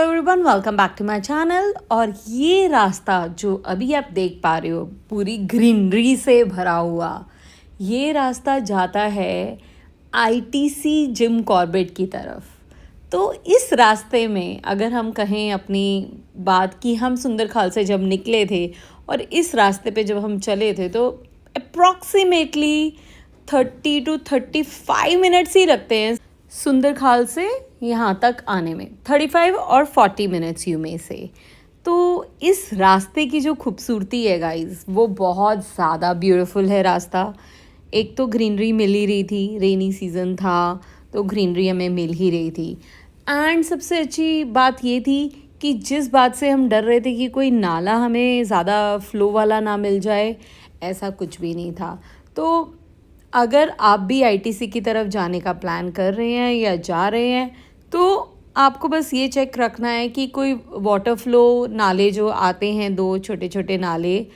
Hello everyone, welcome back to my channel. और ये रास्ता जो अभी आप देख पा रहे हो पूरी ग्रीनरी से भरा हुआ, ये रास्ता जाता है आईटीसी जिम कॉर्बेट की तरफ। तो इस रास्ते में अगर हम कहें अपनी बात की, हम सुंदरखाल से जब निकले थे और इस रास्ते पे जब हम चले थे तो अप्रॉक्सीमेटली 30 to 35 मिनट्स ही लगते हैं सुंदरखाल से यहाँ तक आने में, 35 और 40 मिनट्स यू में से। तो इस रास्ते की जो खूबसूरती है गाइस, वो बहुत ज़्यादा ब्यूटीफुल है रास्ता। एक तो ग्रीनरी मिल ही रही थी, रेनी सीज़न था तो ग्रीनरी हमें मिल ही रही थी। एंड सबसे अच्छी बात ये थी कि जिस बात से हम डर रहे थे कि कोई नाला हमें ज़्यादा फ्लो वाला ना मिल जाए, ऐसा कुछ भी नहीं था। तो अगर आप भी आईटीसी की तरफ जाने का प्लान कर रहे हैं या जा रहे हैं तो आपको बस ये चेक रखना है कि कोई वाटर फ्लो नाले जो आते हैं, दो छोटे छोटे नाले,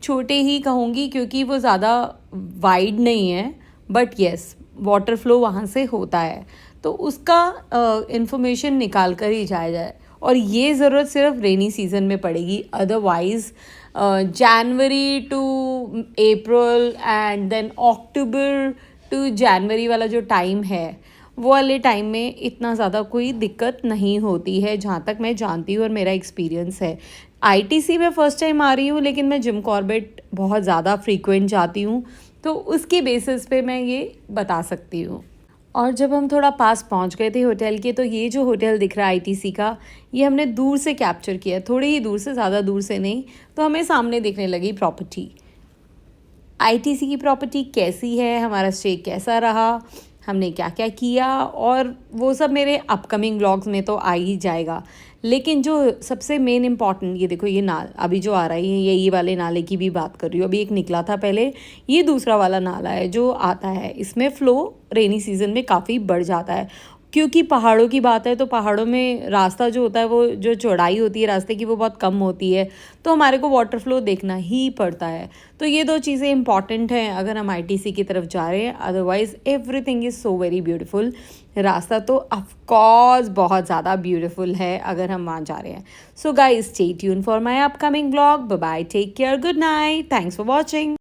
छोटे ही कहूँगी क्योंकि वो ज़्यादा वाइड नहीं है, बट येस वाटर फ्लो वहाँ से होता है, तो उसका इंफॉर्मेशन निकाल कर ही जाया जाए। और ये ज़रूरत सिर्फ रेनी सीज़न में पड़ेगी, otherwise January to April and then October to January वाला जो टाइम है, वो वाले टाइम में इतना ज़्यादा कोई दिक्कत नहीं होती है, जहाँ तक मैं जानती हूँ और मेरा एक्सपीरियंस है। आईटीसी में फ़र्स्ट टाइम आ रही हूँ, लेकिन मैं जिम कॉर्बेट बहुत ज़्यादा फ्रीक्वेंट जाती हूँ, तो उसके बेसिस पे मैं ये बता सकती हूँ। और जब हम थोड़ा पास पहुंच गए थे होटल के, तो ये जो होटल दिख रहा है आईटीसी का, ये हमने दूर से कैप्चर किया, थोड़ी ही दूर से, ज़्यादा दूर से नहीं। तो हमें सामने दिखने लगी प्रॉपर्टी, आईटीसी की प्रॉपर्टी कैसी है, हमारा स्टे कैसा रहा, हमने क्या क्या किया, और वो सब मेरे अपकमिंग व्लॉग्स में तो आ ही जाएगा। लेकिन जो सबसे मेन इम्पॉर्टेंट, ये देखो ये नाल अभी जो आ रहा है, ये वाले नाले की भी बात कर रही हूँ। अभी एक निकला था पहले, ये दूसरा वाला नाला है जो आता है। इसमें फ़्लो रेनी सीज़न में काफ़ी बढ़ जाता है, क्योंकि पहाड़ों की बात है, तो पहाड़ों में रास्ता जो होता है, वो जो चौड़ाई होती है रास्ते की, वो बहुत कम होती है, तो हमारे को वाटर फ्लो देखना ही पड़ता है। तो ये दो चीज़ें इंपॉर्टेंट हैं अगर हम आईटीसी की तरफ जा रहे हैं, otherwise everything is so very beautiful. रास्ता तो ऑफकोर्स बहुत ज़्यादा ब्यूटीफुल है अगर हम वहाँ जा रहे हैं। So guys, stay tune for my upcoming blog. Bye bye, take care, good night, thanks for watching.